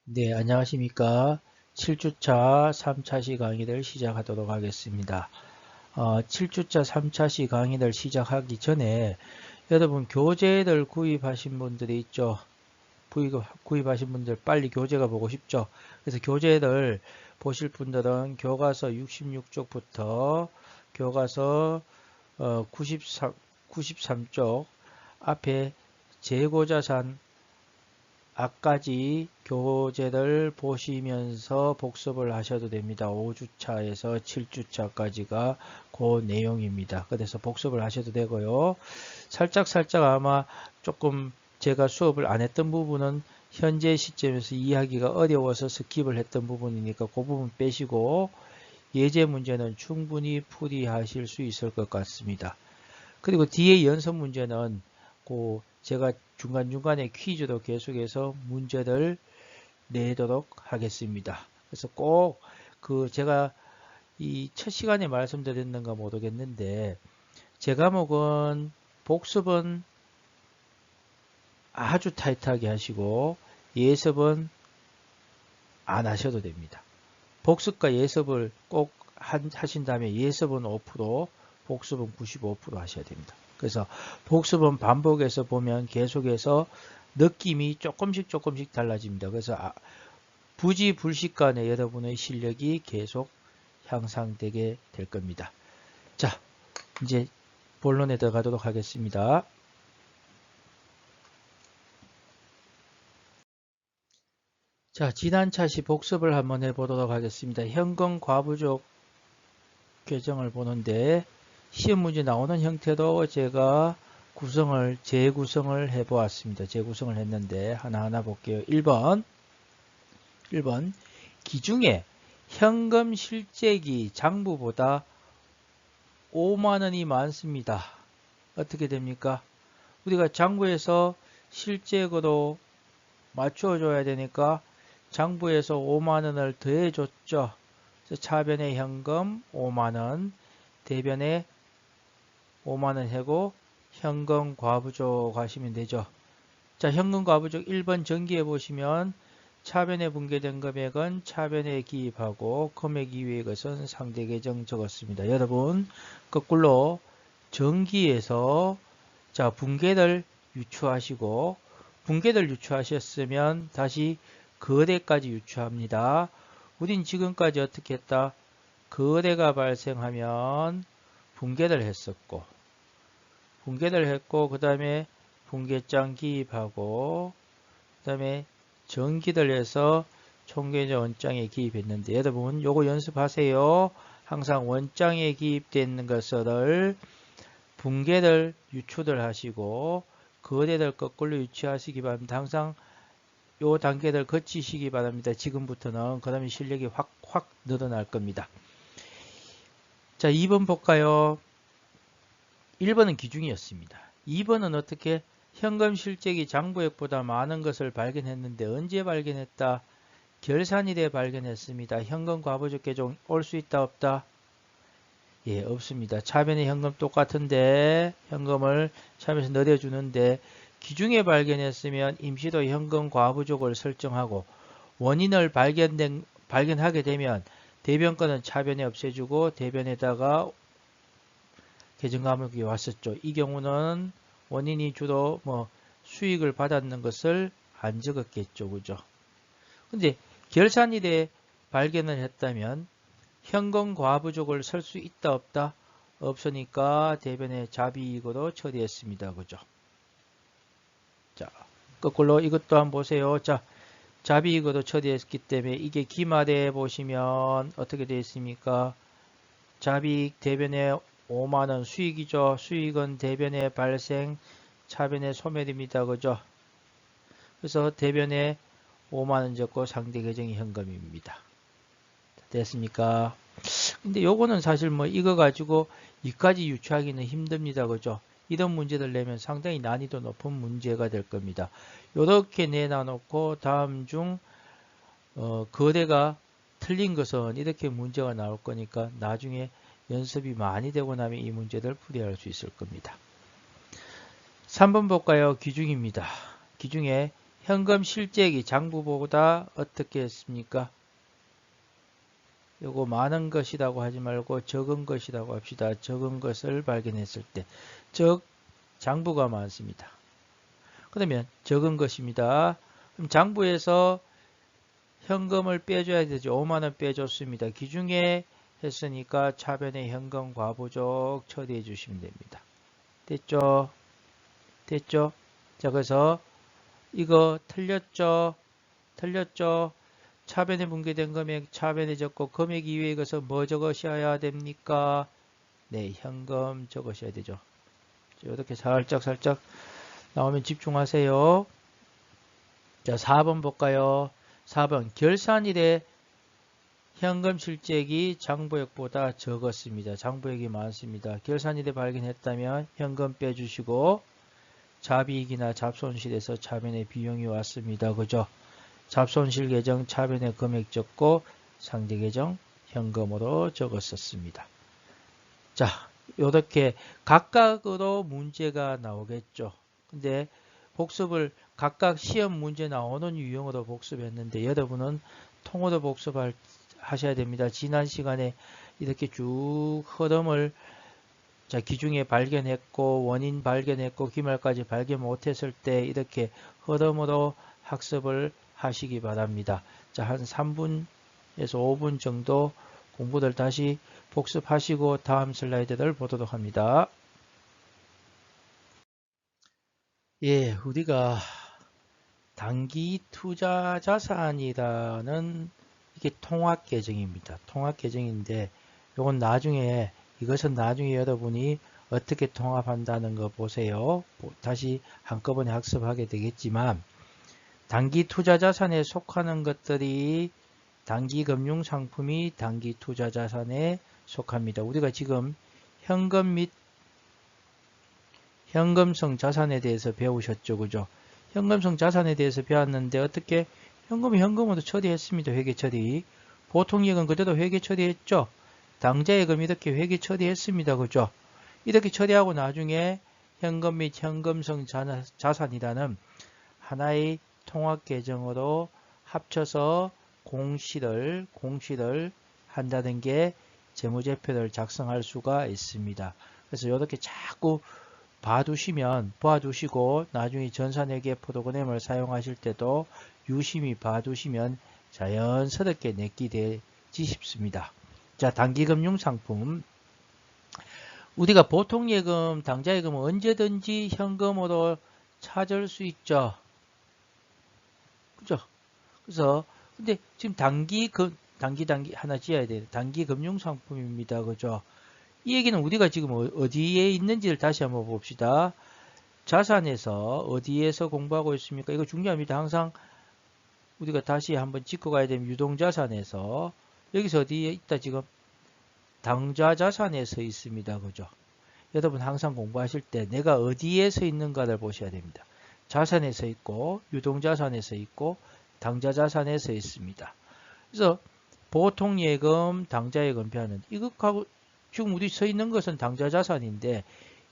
네, 안녕하십니까. 7주차 3차시 강의를 시작하도록 하겠습니다. 7주차 3차시 강의를 시작하기 전에 여러분 교재들 구입하신 분들이 있죠. 구입하신 분들 빨리 교재가 보고 싶죠. 그래서 교재들 보실 분들은 교과서 66쪽부터 교과서 93쪽 앞에 재고자산 앞까지 교재를 보시면서 복습을 하셔도 됩니다. 5주차에서 7주차까지가 그 내용입니다. 그래서 복습을 하셔도 되고요. 살짝 아마 조금 제가 수업을 안 했던 부분은 현재 시점에서 이해하기가 어려워서 스킵을 했던 부분이니까 그 부분 빼시고 예제 문제는 충분히 풀이하실 수 있을 것 같습니다. 그리고 뒤에 연습 문제는 그 제가 중간중간에 퀴즈도 계속해서 문제를 내도록 하겠습니다. 그래서 꼭 그 제가 이 첫 시간에 말씀드렸는가 모르겠는데 제 과목은 복습은 아주 타이트하게 하시고 예습은 안 하셔도 됩니다. 복습과 예습을 꼭 하신 다음에 예습은 5%, 복습은 95% 하셔야 됩니다. 그래서 복습은 반복해서 보면 계속해서 느낌이 조금씩 달라집니다. 그래서 부지불식간에 여러분의 실력이 계속 향상되게 될 겁니다. 자, 이제 본론에 들어가도록 하겠습니다. 자, 지난 차시 복습을 한번 해보도록 하겠습니다. 현금 과부족 계정을 보는데 시험 문제 나오는 형태로 제가 재구성을 해보았습니다. 재구성을 했는데 하나하나 볼게요. 1번 기중에 현금 실제기 장부보다 5만원이 많습니다. 어떻게 됩니까? 우리가 장부에서 실제거로 맞춰줘야 되니까 장부에서 5만원을 더해줬죠. 차변에 현금 5만원, 대변에 5만원 하고 현금 과부족 하시면 되죠. 자, 현금 과부족 1번 전기해 보시면 차변에 분괴된 금액은 차변에 기입하고 금액 이외의 것은 상대 계정 적었습니다. 여러분 거꾸로 전기에서 자 분괴를 유추하시고 분괴를 유추하셨으면 다시 거래까지 유추합니다. 우린 지금까지 어떻게 했다? 거래가 발생하면 분괴를 했었고 그 다음에 분괴장 기입하고 그 다음에 전기를 해서 총계좌 원장에 기입했는데 여러분 요거 연습하세요. 항상 원장에 기입되는 것을 분괴를 유추를 하시고 거래를 거꾸로 유추하시기 바랍니다. 항상 요 단계를 거치시기 바랍니다. 지금부터는 그 다음에 실력이 확 늘어날 겁니다. 자, 2번 볼까요? 1번은 기중이었습니다. 2번은 어떻게 현금 실적이 장부액보다 많은 것을 발견했는데 언제 발견했다? 결산일에 발견했습니다. 현금 과부족 계정 올 수 있다 없다? 예, 없습니다. 차변에 현금 똑같은데 현금을 차변에서 내려주는데 기중에 발견했으면 임시로 현금 과부족을 설정하고 원인을 발견하게 되면 대변권은 차변에 없애주고 대변에다가 계정 과목이 왔었죠. 이 경우는 원인이 주로 수익을 받았는 것을 안 적었겠죠. 그죠? 근데 결산일에 발견을 했다면 현금 과부족을 설 수 있다 없다? 없으니까 대변에 자비이익으로 처리했습니다. 그죠? 자, 거꾸로 이것도 한번 보세요. 자, 자비이익으로 처리했기 때문에 이게 기말에 보시면 어떻게 되어 있습니까? 자비이익 대변에 5만원 수익이죠. 수익은 대변에 발생, 차변에 소멸입니다. 그죠? 그래서 대변에 5만원 적고 상대 계정이 현금입니다. 됐습니까? 근데 요거는 사실 이거 가지고 이까지 유추하기는 힘듭니다. 그죠? 이런 문제들 내면 상당히 난이도 높은 문제가 될 겁니다. 요렇게 내놔놓고 다음 중 거래가 틀린 것은 이렇게 문제가 나올 거니까 나중에 연습이 많이 되고 나면 이 문제들 풀이할 수 있을 겁니다. 3번 볼까요? 기중입니다. 기중에 현금 실제액이 장부보다 어떻게 했습니까? 요거 많은 것이라고 하지 말고 적은 것이라고 합시다. 적은 것을 발견했을 때, 즉 장부가 많습니다. 그러면 적은 것입니다. 그럼 장부에서 현금을 빼줘야 되죠. 5만원 빼줬습니다. 기중에 했으니까 차변에 현금 과부족 처리해 주시면 됩니다. 됐죠? 됐죠? 자, 그래서 이거 틀렸죠? 틀렸죠? 차변에 분기된 금액 차변에 적고 금액 이외에 것은 뭐 적으셔야 됩니까? 네, 현금 적으셔야 되죠. 이렇게 살짝 나오면 집중하세요. 자, 4번 볼까요? 4번 결산일에 현금 실제액이 장부액보다 적었습니다. 장부액이 많습니다. 결산일에 발견했다면 현금 빼주시고 잡이익이나 잡손실에서 차변에 비용이 왔습니다. 그죠? 잡손실 계정 차변에 금액 적고 상대 계정 현금으로 적었었습니다. 자, 이렇게 각각으로 문제가 나오겠죠. 근데 복습을 각각 시험 문제 나오는 유형으로 복습했는데 여러분은 통으로 복습하셔야 됩니다. 지난 시간에 이렇게 쭉 흐름을 자, 기중에 발견했고 원인 발견했고 기말까지 발견 못했을 때 이렇게 흐름으로 학습을 하시기 바랍니다. 자, 한 3분에서 5분 정도 공부들 다시 복습하시고 다음 슬라이드를 보도록 합니다. 예, 우리가 단기 투자 자산이라는 이게 통합 계정입니다. 통합 계정인데 이건 나중에 이것은 나중에 여러분이 어떻게 통합한다는 거 보세요. 다시 한꺼번에 학습하게 되겠지만 단기 투자 자산에 속하는 것들이 단기 금융 상품이 단기 투자 자산에 속합니다. 우리가 지금 현금 및 현금성 자산에 대해서 배우셨죠. 그죠? 현금성 자산에 대해서 배웠는데 어떻게 현금은 현금으로 처리했습니다. 회계 처리. 보통이익은 그대로 회계 처리했죠. 당좌예금 이렇게 회계 처리했습니다. 그죠? 이렇게 처리하고 나중에 현금 및 현금성 자산이라는 하나의 통합 계정으로 합쳐서 공시를 한다는 게 재무제표를 작성할 수가 있습니다. 그래서 이렇게 자꾸 봐두시고 나중에 전산회계 프로그램을 사용하실 때도 유심히 봐두시면 자연스럽게 내키되지 싶습니다. 자, 단기금융상품. 우리가 보통예금, 당좌예금은 언제든지 현금으로 찾을 수 있죠. 그죠? 그래서 근데 지금 단기 하나 지어야 돼요. 단기 금융 상품입니다. 그죠? 이 얘기는 우리가 지금 어디에 있는지를 다시 한번 봅시다. 자산에서 어디에서 공부하고 있습니까? 이거 중요합니다. 항상 우리가 다시 한번 짚고 가야 되면 유동자산에서 여기서 어디에 있다 지금 당좌자산에 서 있습니다. 그죠? 여러분 항상 공부하실 때 내가 어디에 서 있는가를 보셔야 됩니다. 자산에 서 있고 유동자산에 서 있고 당좌자산에 서 있습니다. 그래서 보통예금, 당좌예금 배하는 이것하고 지금 우리 서 있는 것은 당좌자산인데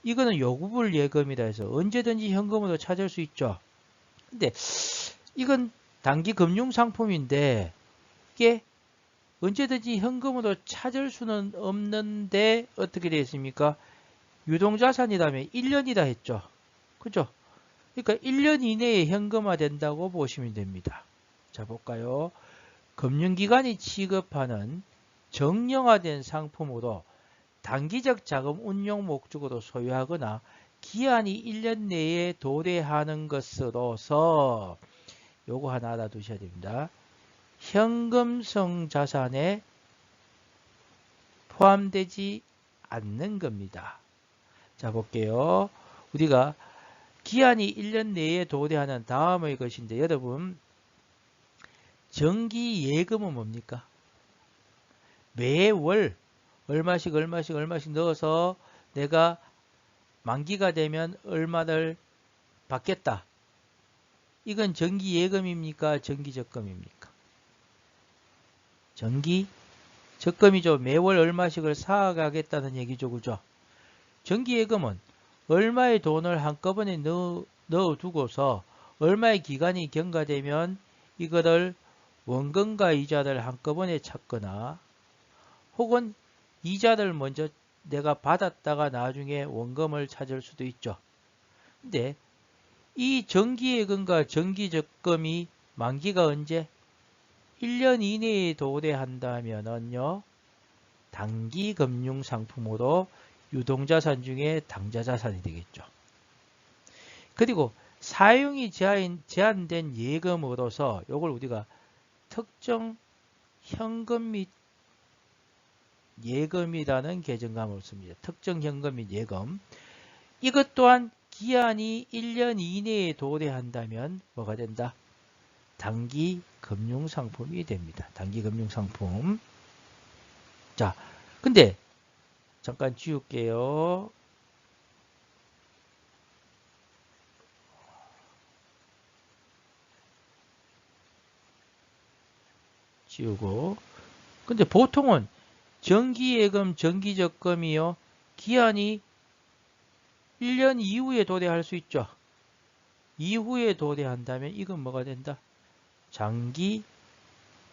이거는 요구불 예금이라 해서 언제든지 현금으로 찾을 수 있죠. 근데 이건 단기 금융상품인데 이게 언제든지 현금으로 찾을 수는 없는데 어떻게 되어 있습니까? 유동자산이라면 1년이라 했죠. 그죠? 그러니까 1년 이내에 현금화 된다고 보시면 됩니다. 자, 볼까요? 금융기관이 취급하는 정량화된 상품으로 단기적 자금 운용 목적으로 소유하거나 기한이 1년 내에 도래하는 것으로서 요거 하나 알아두셔야 됩니다. 현금성 자산에 포함되지 않는 겁니다. 자, 볼게요. 우리가 기한이 1년 내에 도래하는 다음의 것인데 여러분 정기 예금은 뭡니까? 매월 얼마씩 넣어서 내가 만기가 되면 얼마를 받겠다. 이건 정기 예금입니까? 정기 적금입니까? 정기 적금이죠. 매월 얼마씩을 쌓아가겠다는 얘기죠. 그죠? 정기 예금은 얼마의 돈을 한꺼번에 넣어두고서 얼마의 기간이 경과되면 이거를 원금과 이자를 한꺼번에 찾거나 혹은 이자를 먼저 내가 받았다가 나중에 원금을 찾을 수도 있죠. 근데 이 정기예금과 정기적금이 만기가 언제? 1년 이내에 도래한다면요. 단기금융상품으로 유동자산 중에 당좌자산이 되겠죠. 그리고 사용이 제한된 예금으로서 이걸 우리가 특정 현금 및 예금이라는 개정감을 씁니다. 특정 현금 및 예금. 이것 또한 기한이 1년 이내에 도래한다면 뭐가 된다? 단기 금융상품이 됩니다. 단기 금융상품. 자, 근데 잠깐 지울게요. 지우고. 근데 보통은 정기예금, 정기적금이요. 기한이 1년 이후에 도래할 수 있죠. 이후에 도래한다면 이건 뭐가 된다? 장기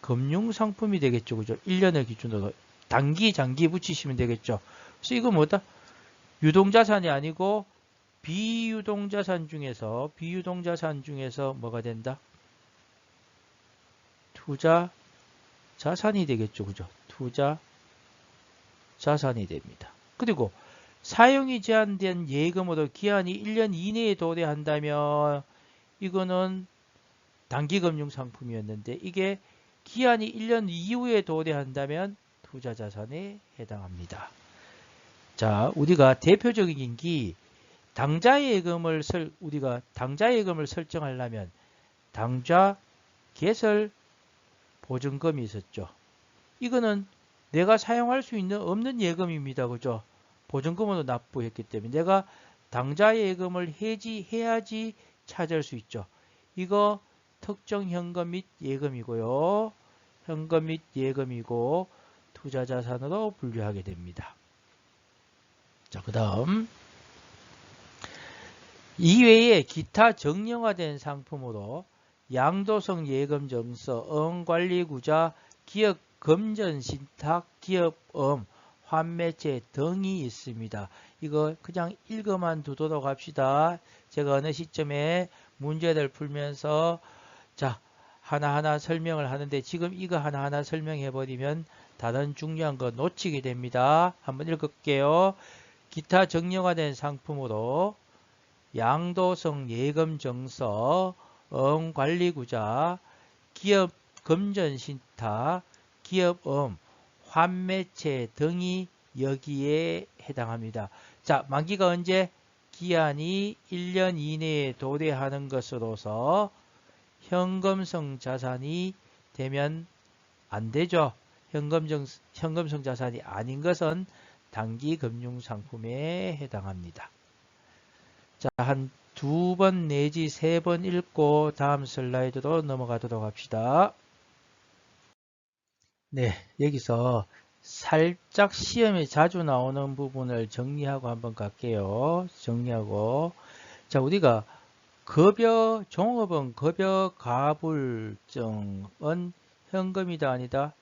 금융상품이 되겠죠. 그죠? 1년을 기준으로. 단기, 장기 붙이시면 되겠죠. 그래서 이거 뭐다? 유동자산이 아니고 비유동자산 중에서 뭐가 된다? 투자 자산이 되겠죠. 그죠? 투자 자산이 됩니다. 그리고 사용이 제한된 예금으로 기한이 1년 이내에 도래한다면 이거는 단기금융상품이었는데 이게 기한이 1년 이후에 도래한다면 투자자산에 해당합니다. 자, 우리가 대표적인 게 우리가 당좌예금을 설정하려면 당좌 개설 보증금이 있었죠. 이거는 내가 사용할 수 있는 없는 예금입니다. 그죠? 보증금으로 납부했기 때문에 내가 당좌예금을 해지해야지 찾을 수 있죠. 이거 특정 현금 및 예금이고요. 현금 및 예금이고 투자자산으로 분류하게 됩니다. 자, 그 다음 이외에 기타 정형화된 상품으로 양도성 예금증서, 은관리구자, 기업 금전신탁, 기업음, 환매채 등이 있습니다. 이거 그냥 읽어만 두도록 합시다. 제가 어느 시점에 문제를 풀면서 자 하나하나 설명을 하는데 지금 이거 하나하나 설명해 버리면 다른 중요한 거 놓치게 됩니다. 한번 읽을게요. 기타 정형화된 상품으로 양도성 예금증서, 은관리구자, 기업 금전신탁, 기업음, 환매채 등이 여기에 해당합니다. 자, 만기가 언제? 기한이 1년 이내에 도래하는 것으로서 현금성 자산이 되면 안 되죠. 현금성 자산이 아닌 것은 단기 금융상품에 해당합니다. 자, 한 2번 내지 3번 읽고 다음 슬라이드로 넘어가도록 합시다. 네, 여기서 살짝 시험에 자주 나오는 부분을 정리하고 한번 갈게요. 정리하고. 자, 우리가 종업원 급여 가불증은 현금이다 아니다?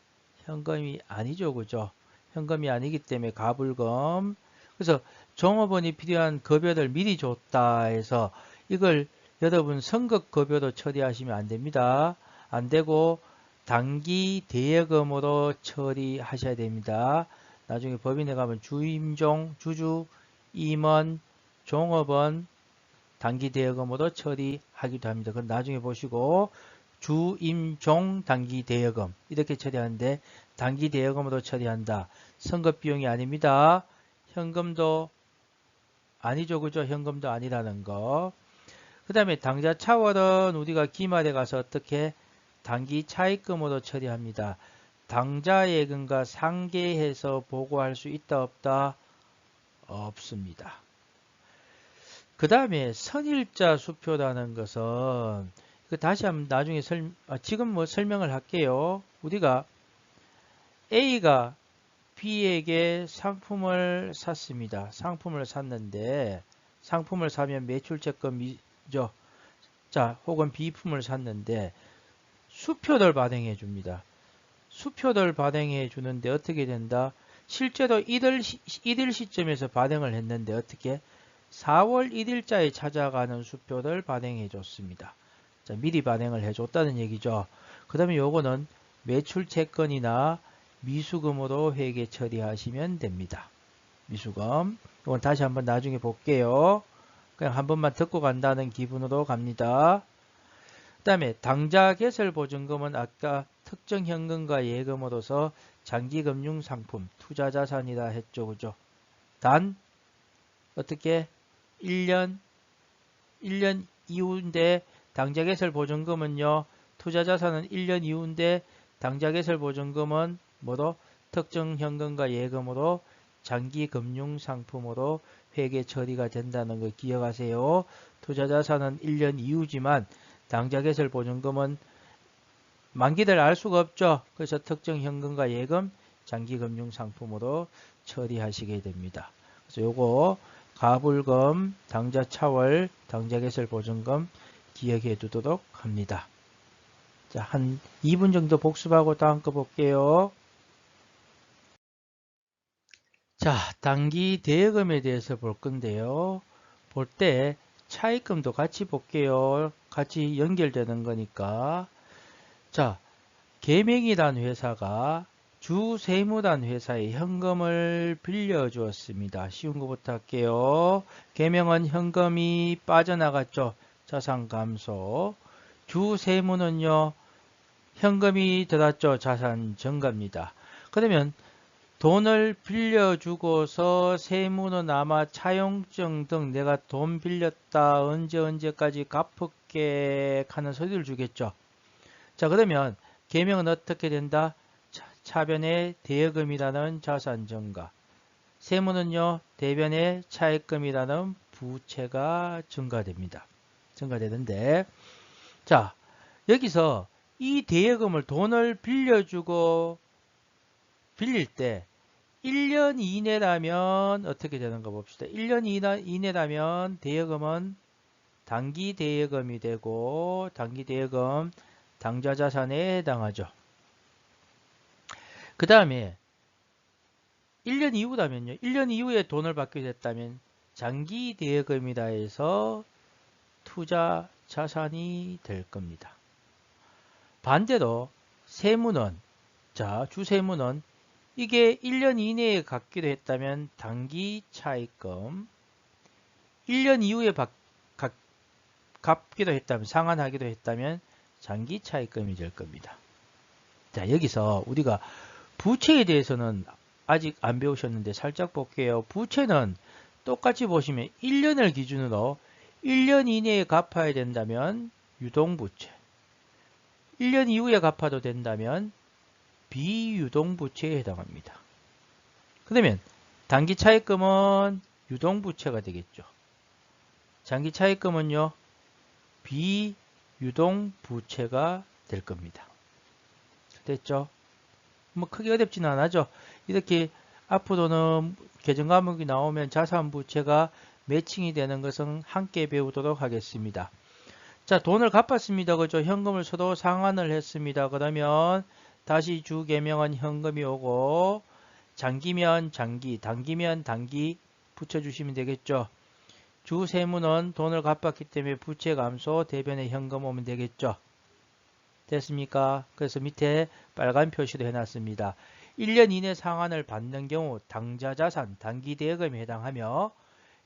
현금이 아니죠. 그죠? 현금이 아니기 때문에 가불금. 그래서 종업원이 필요한 급여를 미리 줬다 해서 이걸 여러분 선급급여로 처리하시면 안 됩니다. 안 되고 단기 대여금으로 처리하셔야 됩니다. 나중에 법인에 가면 주임종, 주주, 임원, 종업원, 단기 대여금으로 처리하기도 합니다. 그건 나중에 보시고 주임종 단기 대여금 이렇게 처리하는데 단기 대여금으로 처리한다. 선급 비용이 아닙니다. 현금도 아니죠. 그죠? 현금도 아니라는 거. 그 다음에 당좌 차월은 우리가 기말에 가서 어떻게 단기 차입금으로 처리합니다. 당좌예금과 상계해서 보고할 수 있다 없다? 없습니다. 그 다음에 선일자 수표라는 것은 다시 한번 나중에 지금 뭐 설명을 할게요. 우리가 A가 B에게 상품을 샀습니다. 상품을 샀는데 상품을 사면 매출채권이죠. 자, 혹은 비품을 샀는데 수표를 발행해 줍니다. 수표를 발행해 주는데 어떻게 된다? 실제로 이들 시점에서 발행을 했는데 어떻게? 4월 1일자에 찾아가는 수표를 발행해 줬습니다. 자, 미리 발행을 해 줬다는 얘기죠. 그 다음에 요거는 매출 채권이나 미수금으로 회계 처리하시면 됩니다. 미수금. 이건 다시 한번 나중에 볼게요. 그냥 한 번만 듣고 간다는 기분으로 갑니다. 그 다음에 당좌 개설보증금은 아까 특정 현금과 예금으로서 장기금융상품, 투자자산이라 했죠. 그죠? 단 어떻게 1년 이후인데 당좌 개설보증금은요. 투자자산은 1년 이후인데 당좌 개설보증금은 뭐로? 특정 현금과 예금으로 장기금융상품으로 회계 처리가 된다는 거 기억하세요. 투자자산은 1년 이후지만 당좌개설보증금은 만기를 알 수가 없죠. 그래서 특정 현금과 예금, 장기금융상품으로 처리하시게 됩니다. 그래서 요거 가불금, 당좌차월, 당좌개설보증금 기억해 두도록 합니다. 자, 한 2분 정도 복습하고 다음 거 볼게요. 자, 단기 대여금에 대해서 볼 건데요. 볼 때 차입금도 같이 볼게요. 같이 연결되는 거니까. 자, 계명이란 회사가 주세무단 회사에 현금을 빌려주었습니다. 쉬운 것부터 할게요. 계명은 현금이 빠져나갔죠. 자산 감소. 주세무는요. 현금이 들어왔죠. 자산 증가입니다. 그러면 돈을 빌려주고서 세무는 아마 차용증 등 내가 돈 빌렸다 언제까지 갚을게 하는 서류를 주겠죠. 자, 그러면 계명은 어떻게 된다? 차변의 대여금이라는 자산 증가. 세무는요, 대변의 차입금이라는 부채가 증가됩니다. 증가되는데, 자, 여기서 이 대여금을 돈을 빌려주고 빌릴 때 1년 이내라면 어떻게 되는가 봅시다. 1년 이내라면 대여금은 단기 대여금이 되고 단기 대여금 당좌자산에 해당하죠. 그 다음에 1년 이후라면요. 1년 이후에 돈을 받게 됐다면 장기 대여금이라 해서 투자 자산이 될 겁니다. 반대로 세무는 자, 주세무는 이게 1년 이내에 갚기로 했다면 단기 차입금, 1년 이후에 갚기로 했다면, 상환하기로 했다면 장기 차입금이 될 겁니다. 자, 여기서 우리가 부채에 대해서는 아직 안 배우셨는데 살짝 볼게요. 부채는 똑같이 보시면 1년을 기준으로 1년 이내에 갚아야 된다면 유동부채, 1년 이후에 갚아도 된다면 비유동부채에 해당합니다. 그러면 단기 차입금은 유동부채가 되겠죠. 장기 차입금은요. 비유동부채가 될 겁니다. 됐죠? 뭐 크게 어렵지는 않아죠. 이렇게 앞으로는 계정 과목이 나오면 자산부채가 매칭이 되는 것은 함께 배우도록 하겠습니다. 자, 돈을 갚았습니다. 그죠? 현금을 서로 상환을 했습니다. 그러면 다시 주계명은 현금이 오고 장기면 장기, 단기면 단기 붙여주시면 되겠죠. 주세무는 돈을 갚았기 때문에 부채 감소, 대변에 현금 오면 되겠죠. 됐습니까? 그래서 밑에 빨간 표시도 해놨습니다. 1년 이내 상환을 받는 경우 당좌자산, 단기대여금에 해당하며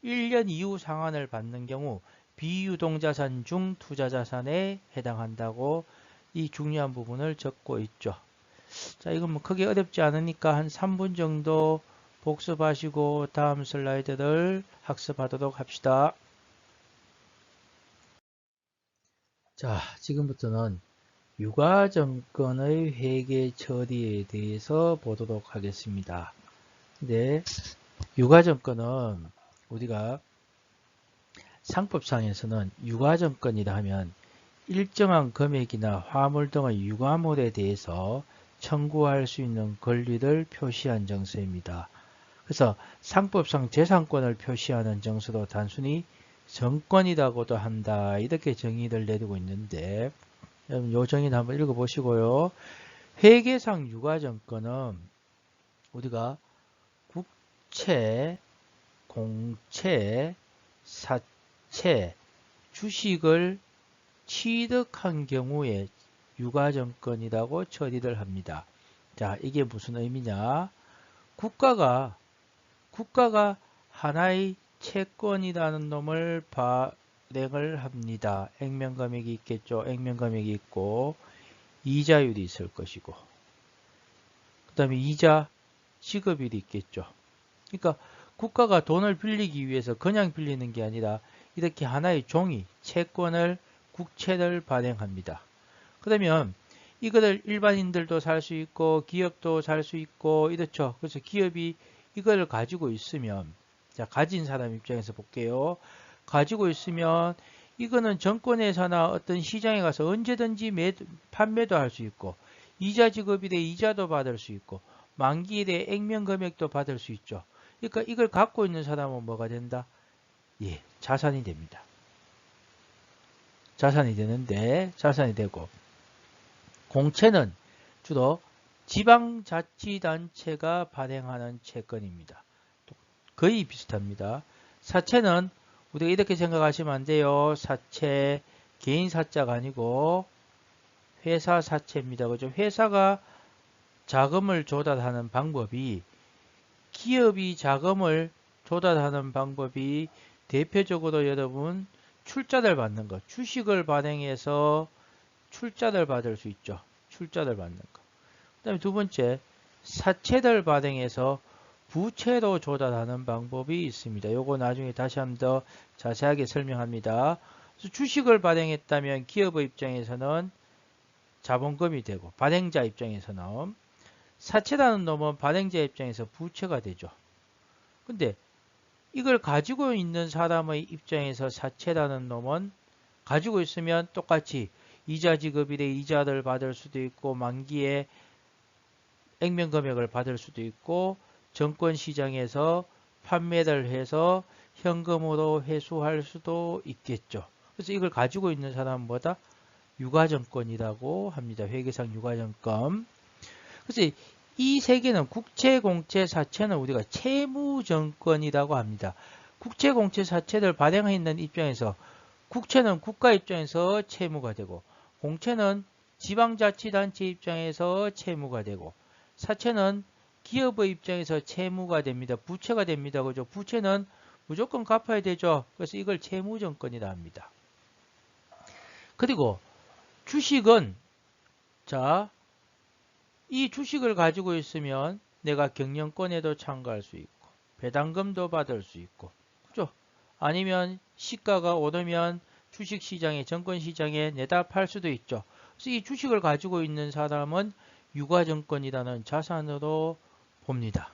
1년 이후 상환을 받는 경우 비유동자산 중 투자자산에 해당한다고 이 중요한 부분을 적고 있죠. 자, 이건 뭐 크게 어렵지 않으니까 한 3분 정도 복습하시고 다음 슬라이드를 학습하도록 합시다. 자, 지금부터는 유가증권의 회계 처리에 대해서 보도록 하겠습니다. 네, 유가증권은 우리가 상법상에서는 유가증권이라 하면 일정한 금액이나 화물 등의 유가물에 대해서 청구할 수 있는 권리를 표시한 정서입니다. 그래서 상법상 재산권을 표시하는 정서로 단순히 정권이라고도 한다. 이렇게 정의를 내리고 있는데 여러분 요 정의를 한번 읽어보시고요. 회계상 유가정권은 우리가 국채, 공채, 사채, 주식을 취득한 경우에 유가정권이라고 처리를 합니다. 자, 이게 무슨 의미냐? 국가가 하나의 채권이라는 놈을 발행을 합니다. 액면금액이 있겠죠. 액면금액이 있고 이자율이 있을 것이고 그 다음에 이자 지급일이 있겠죠. 그러니까 국가가 돈을 빌리기 위해서 그냥 빌리는 게 아니라 이렇게 하나의 종이, 채권을, 국채를 발행합니다. 그러면 이거를 일반인들도 살 수 있고 기업도 살 수 있고 이렇죠. 그래서 기업이 이걸 가지고 있으면 자, 가진 사람 입장에서 볼게요. 가지고 있으면 이거는 정권회사나 어떤 시장에 가서 언제든지 판매도 할 수 있고 이자 지급일에 이자도 받을 수 있고 만기일에 액면 금액도 받을 수 있죠. 그러니까 이걸 갖고 있는 사람은 뭐가 된다? 예, 자산이 됩니다. 자산이 되는데 자산이 되고 공채는 주로 지방자치단체가 발행하는 채권입니다. 거의 비슷합니다. 사채는 우리가 이렇게 생각하시면 안 돼요. 사채, 개인 사자가 아니고 회사 사채입니다. 그죠? 회사가 자금을 조달하는 방법이 기업이 자금을 조달하는 방법이 대표적으로 여러분 출자를 받는 것, 주식을 발행해서 출자를 받을 수 있죠. 출자를 받는 것. 그 다음에 두 번째, 사채를 발행해서 부채로 조달하는 방법이 있습니다. 요거 나중에 다시 한번 더 자세하게 설명합니다. 그래서 주식을 발행했다면 기업의 입장에서는 자본금이 되고 발행자 입장에서는 사채라는 놈은 발행자 입장에서 부채가 되죠. 근데 이걸 가지고 있는 사람의 입장에서 사채라는 놈은 가지고 있으면 똑같이 이자 지급일에 이자를 받을 수도 있고 만기에 액면 금액을 받을 수도 있고 정권 시장에서 판매를 해서 현금으로 회수할 수도 있겠죠. 그래서 이걸 가지고 있는 사람은 뭐다? 유가정권이라고 합니다. 회계상 유가정권. 그래서 이 세 개는 국채, 공채, 사채는 우리가 채무정권이라고 합니다. 국채, 공채, 사채를 발행하는 입장에서 국채는 국가 입장에서 채무가 되고 공채는 지방자치단체 입장에서 채무가 되고 사채는 기업의 입장에서 채무가 됩니다. 부채가 됩니다. 그죠? 부채는 무조건 갚아야 되죠. 그래서 이걸 채무정권이라 합니다. 그리고 주식은 자, 이 주식을 가지고 있으면 내가 경영권에도 참가할 수 있고 배당금도 받을 수 있고 그죠? 아니면 시가가 오르면 주식시장에 정권시장에 내다 팔 수도 있죠. 그래서 이 주식을 가지고 있는 사람은 유가정권이라는 자산으로 봅니다.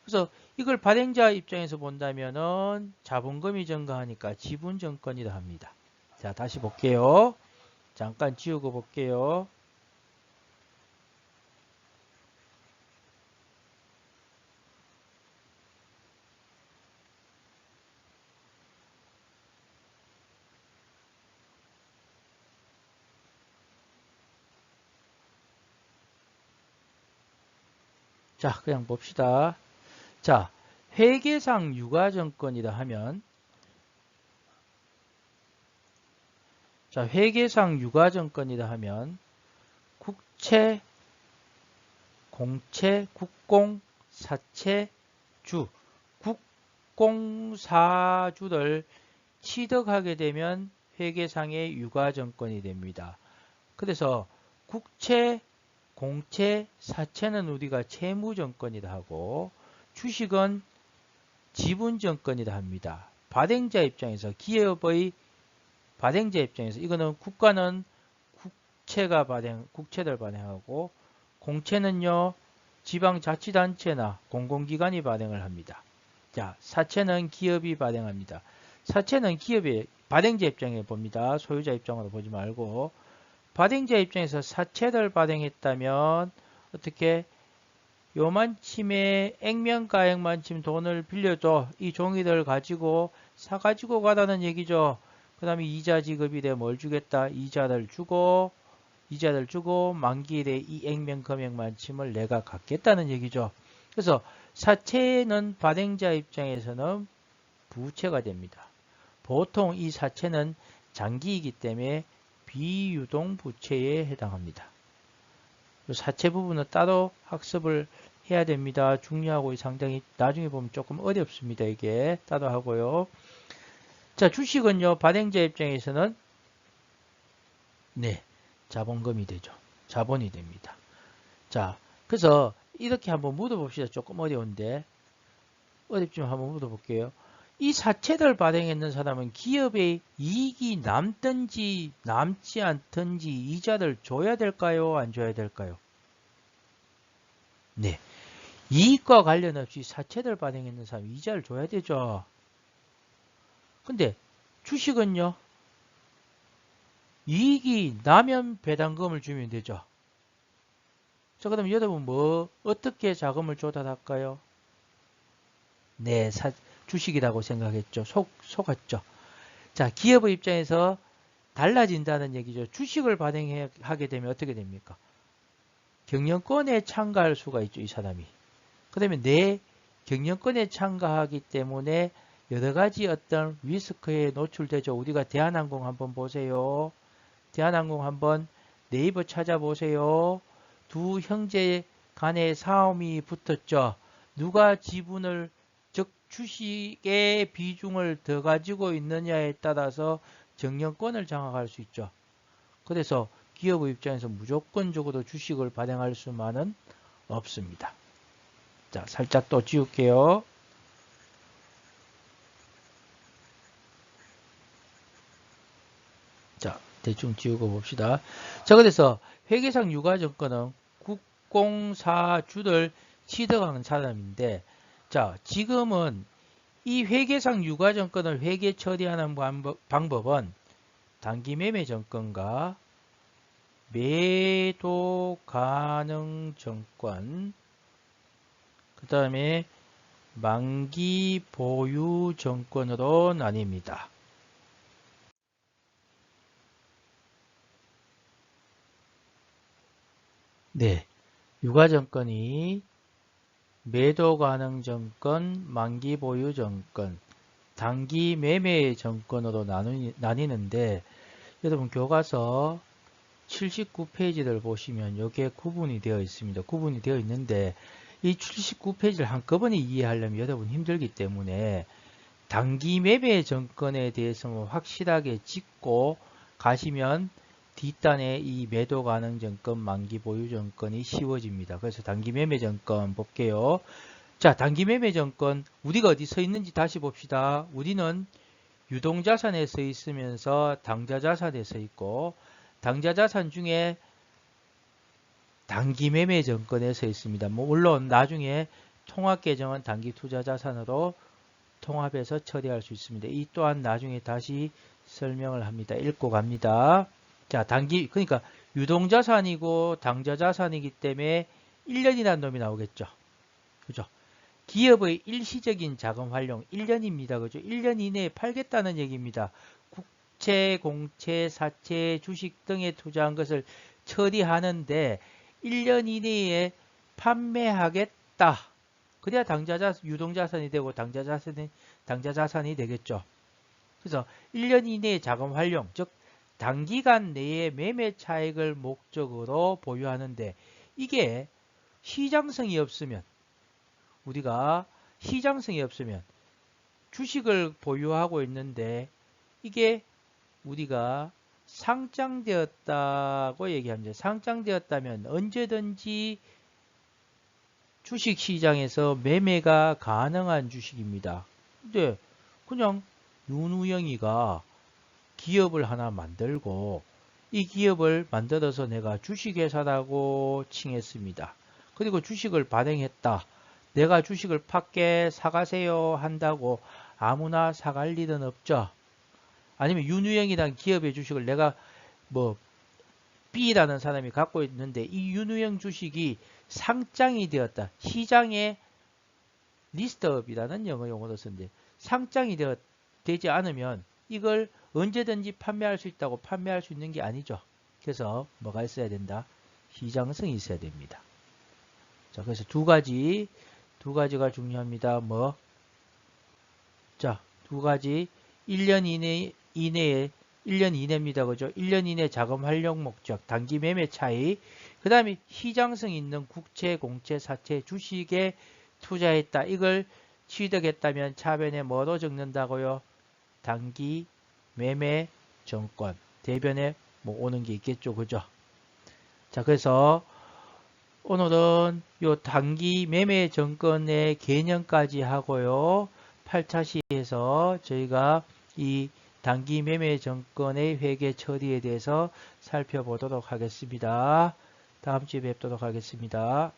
그래서 이걸 발행자 입장에서 본다면은 자본금이 증가하니까 지분정권이라 합니다. 자, 다시 볼게요. 잠깐 지우고 볼게요. 자, 그냥 봅시다. 자, 회계상 유가정권이라 하면 자, 회계상 유가정권이라 하면 국채, 공채, 국공, 사채, 주, 국공사주를 취득하게 되면 회계상의 유가정권이 됩니다. 그래서 국채, 공채, 사채는 우리가 채무정권이라 하고 주식은 지분정권이라 합니다. 발행자 입장에서 기업의 발행자 입장에서 이거는 국가는 국채를 발행하고 공채는요 지방자치단체나 공공기관이 발행을 합니다. 자, 사채는 기업이 발행합니다. 사채는 기업의 발행자 입장에 봅니다. 소유자 입장으로 보지 말고 발행자 입장에서 사채를 발행했다면 어떻게 요만침의 액면가액만큼 돈을 빌려줘 이 종이를 가지고 사가지고 가다는 얘기죠. 그 다음에 이자 지급이 돼 뭘 주겠다? 이자를 주고 만기에 대해 이 액면 금액 만침을 내가 갚겠다는 얘기죠. 그래서 사채는 발행자 입장에서는 부채가 됩니다. 보통 이 사채는 장기이기 때문에 비유동 부채에 해당합니다. 사채 부분은 따로 학습을 해야 됩니다. 중요하고 상당히 나중에 보면 조금 어렵습니다. 이게 따로 하고요. 자, 주식은요, 발행자 입장에서는 네, 자본금이 되죠. 자본이 됩니다. 자, 그래서 이렇게 한번 묻어봅시다. 조금 어려운데 어렵지만 한번 묻어볼게요. 이 사채를 발행했는 사람은 기업의 이익이 남든지 남지 않든지 이자를 줘야 될까요? 안 줘야 될까요? 네, 이익과 관련 없이 사채를 발행했는 사람이 이자를 줘야 되죠. 근데 주식은요, 이익이 나면 배당금을 주면 되죠. 자, 그럼 여러분 어떻게 자금을 조달할까요? 네, 주식이라고 생각했죠. 속았죠. 자, 기업의 입장에서 달라진다는 얘기죠. 주식을 발행하게 되면 어떻게 됩니까? 경영권에 참가할 수가 있죠, 이 사람이. 그 다음에 내 경영권에 참가하기 때문에 여러 가지 어떤 리스크에 노출되죠. 우리가 대한항공 한번 보세요. 대한항공 한번 네이버 찾아보세요. 두 형제 간의 싸움이 붙었죠. 누가 지분을, 즉 주식의 비중을 더 가지고 있느냐에 따라서 경영권을 장악할 수 있죠. 그래서 기업의 입장에서 무조건적으로 주식을 발행할 수만은 없습니다. 자, 살짝 또 지울게요. 자, 대충 지우고 봅시다. 자, 그래서 회계상 유가증권은 국공사주를 취득하는 사람인데, 자, 지금은 이 회계상 유가증권을 회계 처리하는 방법은 단기매매증권과 매도 가능 증권, 그 다음에 만기 보유 증권으로 나뉩니다. 네, 유가증권이 매도 가능 증권, 만기 보유 증권, 단기 매매 증권으로 나뉘는데, 여러분 교과서 79페이지를 보시면 여기에 구분이 되어 있습니다. 구분이 되어 있는데 이 79페이지를 한꺼번에 이해하려면 여러분 힘들기 때문에 단기 매매 증권에 대해서는 확실하게 짚고 가시면 뒷단에 이 매도 가능 증권, 만기 보유 증권이 쉬워집니다. 그래서 단기 매매 증권 볼게요. 자, 단기 매매 증권 우리가 어디 서 있는지 다시 봅시다. 우리는 유동자산에 서 있으면서 당좌자산에 서 있고, 당좌자산 중에 단기 매매 증권에 서 있습니다. 물론 나중에 통합 계정은 단기 투자 자산으로 통합해서 처리할 수 있습니다. 이 또한 나중에 다시 설명을 합니다. 읽고 갑니다. 자, 그러니까 유동자산이고 당좌자산이기 때문에 1년이라는 놈이 나오겠죠. 그죠? 기업의 일시적인 자금 활용 1년입니다. 그죠? 1년 이내에 팔겠다는 얘기입니다. 국채, 공채, 사채, 주식 등에 투자한 것을 처리하는데 1년 이내에 판매하겠다. 그래야 유동자산이 되고 당좌자산이 되겠죠. 그래서 1년 이내에 자금 활용, 즉 단기간 내에 매매 차익을 목적으로 보유하는데 이게 시장성이 없으면 우리가 시장성이 없으면 주식을 보유하고 있는데 이게 우리가 상장되었다고 얘기합니다. 상장되었다면 언제든지 주식시장에서 매매가 가능한 주식입니다. 근데 그냥 윤우영이가 기업을 하나 만들고 이 기업을 만들어서 내가 주식회사라고 칭했습니다. 그리고 주식을 발행했다. 내가 주식을 팔게 사가세요 한다고 아무나 사갈 일은 없죠. 아니면 윤우영이라는 기업의 주식을 내가 B라는 사람이 갖고 있는데 이 윤우영 주식이 상장이 되었다. 시장에 리스트업이라는 영어 용어로 쓰는데 상장이 되지 않으면 이걸 언제든지 판매할 수 있다고 판매할 수 있는 게 아니죠. 그래서 뭐가 있어야 된다? 시장성이 있어야 됩니다. 자, 그래서 두 가지가 중요합니다. 뭐? 자, 두 가지 1년 이내에 1년 이내입니다. 그죠? 1년 이내 자금 활용 목적, 단기 매매 차이, 그 다음에 시장성 있는 국채, 공채, 사채, 주식에 투자했다. 이걸 취득했다면 차변에 뭐로 적는다고요? 단기 매매 정권. 대변에 뭐 오는 게 있겠죠. 그죠? 자, 그래서 오늘은 요 단기 매매 정권의 개념까지 하고요. 8차 시에서 저희가 이 단기 매매 정권의 회계 처리에 대해서 살펴보도록 하겠습니다. 다음 주에 뵙도록 하겠습니다.